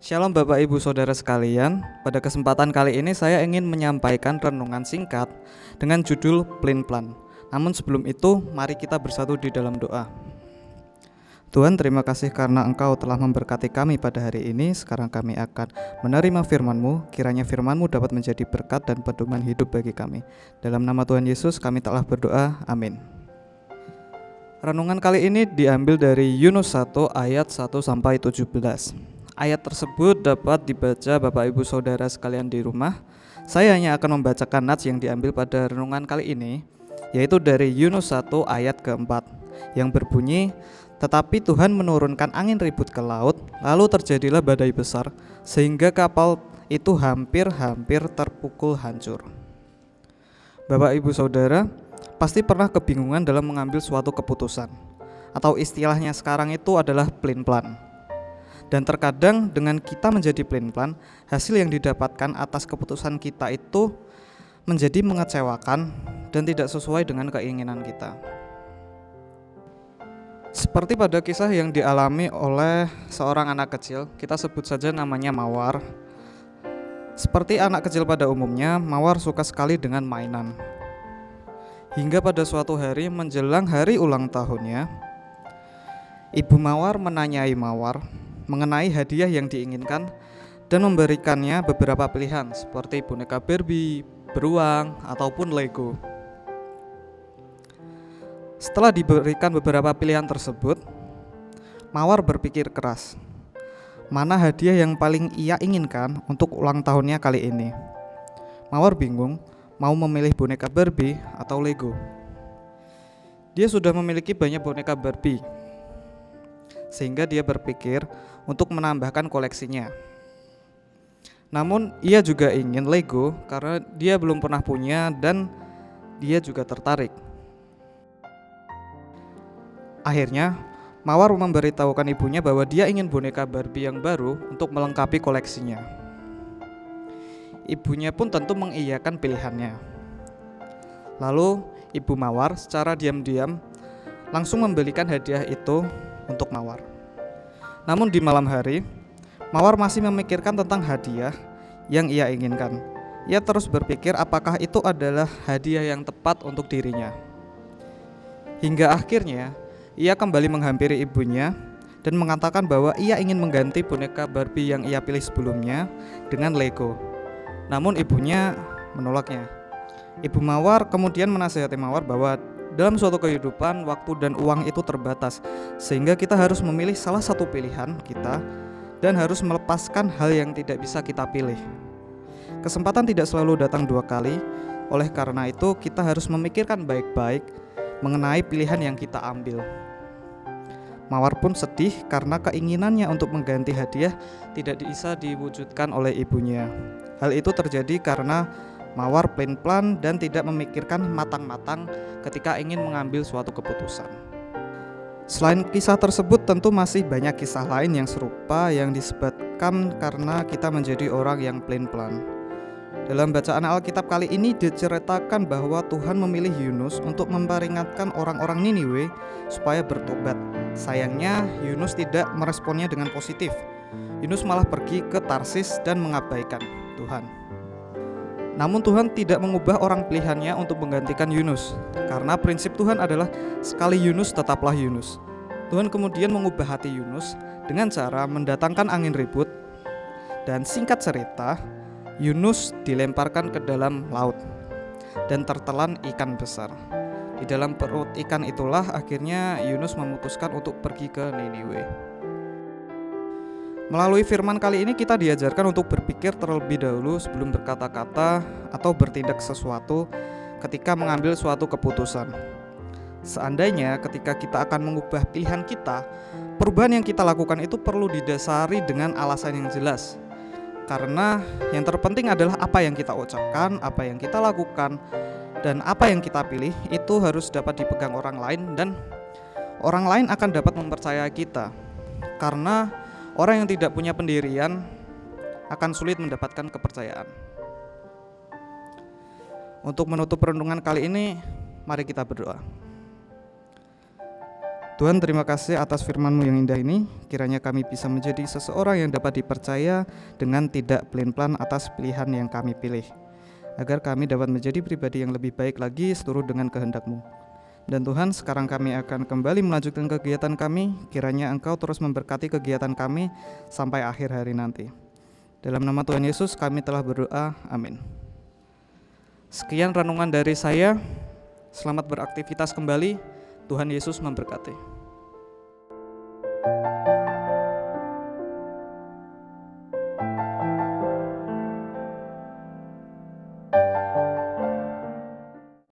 Shalom Bapak Ibu Saudara sekalian, pada kesempatan kali ini saya ingin menyampaikan renungan singkat dengan judul Plan. Namun sebelum itu, mari kita bersatu di dalam doa. Tuhan, terima kasih karena Engkau telah memberkati kami pada hari ini. Sekarang kami akan menerima firman-Mu, kiranya firman-Mu dapat menjadi berkat dan pedoman hidup bagi kami. Dalam nama Tuhan Yesus kami telah berdoa, amin. Renungan kali ini diambil dari Yunus 1 ayat 1-17. Ayat tersebut dapat dibaca Bapak Ibu Saudara sekalian di rumah. Saya hanya akan membacakan nats yang diambil pada renungan kali ini, yaitu dari Yunus 1 ayat keempat, yang berbunyi, "Tetapi Tuhan menurunkan angin ribut ke laut, lalu terjadilah badai besar, sehingga kapal itu hampir terpukul hancur." Bapak Ibu Saudara pasti pernah kebingungan dalam mengambil suatu keputusan, atau istilahnya sekarang itu adalah plan. Dan terkadang dengan kita menjadi plan, hasil yang didapatkan atas keputusan kita itu menjadi mengecewakan dan tidak sesuai dengan keinginan kita. Seperti pada kisah yang dialami oleh seorang anak kecil, kita sebut saja namanya Mawar. Seperti anak kecil pada umumnya, Mawar suka sekali dengan mainan. Hingga pada suatu hari menjelang hari ulang tahunnya, Ibu Mawar menanyai Mawar mengenai hadiah yang diinginkan dan memberikannya beberapa pilihan seperti boneka Barbie, beruang, ataupun Lego. Setelah diberikan beberapa pilihan tersebut, Mawar berpikir keras, mana hadiah yang paling ia inginkan untuk ulang tahunnya kali ini. Mawar bingung mau memilih boneka Barbie atau Lego. Dia sudah memiliki banyak boneka Barbie, sehingga dia berpikir untuk menambahkan koleksinya. Namun ia juga ingin Lego karena dia belum pernah punya dan dia juga tertarik. Akhirnya Mawar memberitahukan ibunya bahwa dia ingin boneka Barbie yang baru untuk melengkapi koleksinya. Ibunya pun tentu mengiyakan pilihannya. Lalu Ibu Mawar secara diam-diam langsung membelikan hadiah itu untuk Mawar. Namun di malam hari, Mawar masih memikirkan tentang hadiah yang ia inginkan. Ia terus berpikir apakah itu adalah hadiah yang tepat untuk dirinya. Hingga akhirnya, ia kembali menghampiri ibunya dan mengatakan bahwa ia ingin mengganti boneka Barbie yang ia pilih sebelumnya dengan Lego. Namun ibunya menolaknya. Ibu Mawar kemudian menasihati Mawar bahwa dalam suatu kehidupan, waktu dan uang itu terbatas, sehingga kita harus memilih salah satu pilihan kita dan harus melepaskan hal yang tidak bisa kita pilih. Kesempatan tidak selalu datang dua kali, oleh karena itu kita harus memikirkan baik-baik mengenai pilihan yang kita ambil. Mawar pun sedih karena keinginannya untuk mengganti hadiah tidak bisa diwujudkan oleh ibunya. Hal itu terjadi karena Mawar plan dan tidak memikirkan matang-matang ketika ingin mengambil suatu keputusan. Selain kisah tersebut, tentu masih banyak kisah lain yang serupa yang disebabkan karena kita menjadi orang yang plan. Dalam bacaan Alkitab kali ini diceritakan bahwa Tuhan memilih Yunus untuk memperingatkan orang-orang Niniwe supaya bertobat. Sayangnya Yunus tidak meresponnya dengan positif. Yunus malah pergi ke Tarsis dan mengabaikan Tuhan. Namun Tuhan tidak mengubah orang pilihannya untuk menggantikan Yunus, karena prinsip Tuhan adalah sekali Yunus tetaplah Yunus. Tuhan kemudian mengubah hati Yunus dengan cara mendatangkan angin ribut, dan singkat cerita, Yunus dilemparkan ke dalam laut dan tertelan ikan besar. Di dalam perut ikan itulah akhirnya Yunus memutuskan untuk pergi ke Niniwe. Melalui firman kali ini kita diajarkan untuk berpikir terlebih dahulu sebelum berkata-kata atau bertindak sesuatu ketika mengambil suatu keputusan. Seandainya ketika kita akan mengubah pilihan kita, perubahan yang kita lakukan itu perlu didasari dengan alasan yang jelas. Karena yang terpenting adalah apa yang kita ucapkan, apa yang kita lakukan, dan apa yang kita pilih itu harus dapat dipegang orang lain dan orang lain akan dapat mempercayai kita. Karena orang yang tidak punya pendirian akan sulit mendapatkan kepercayaan. Untuk menutup renungan kali ini, mari kita berdoa. Tuhan, terima kasih atas firman-Mu yang indah ini. Kiranya kami bisa menjadi seseorang yang dapat dipercaya dengan tidak pelin-pelan atas pilihan yang kami pilih, agar kami dapat menjadi pribadi yang lebih baik lagi seturut dengan kehendak-Mu. Dan Tuhan, sekarang kami akan kembali melanjutkan kegiatan kami. Kiranya Engkau terus memberkati kegiatan kami sampai akhir hari nanti. Dalam nama Tuhan Yesus kami telah berdoa, amin. Sekian renungan dari saya. Selamat beraktivitas kembali. Tuhan Yesus memberkati.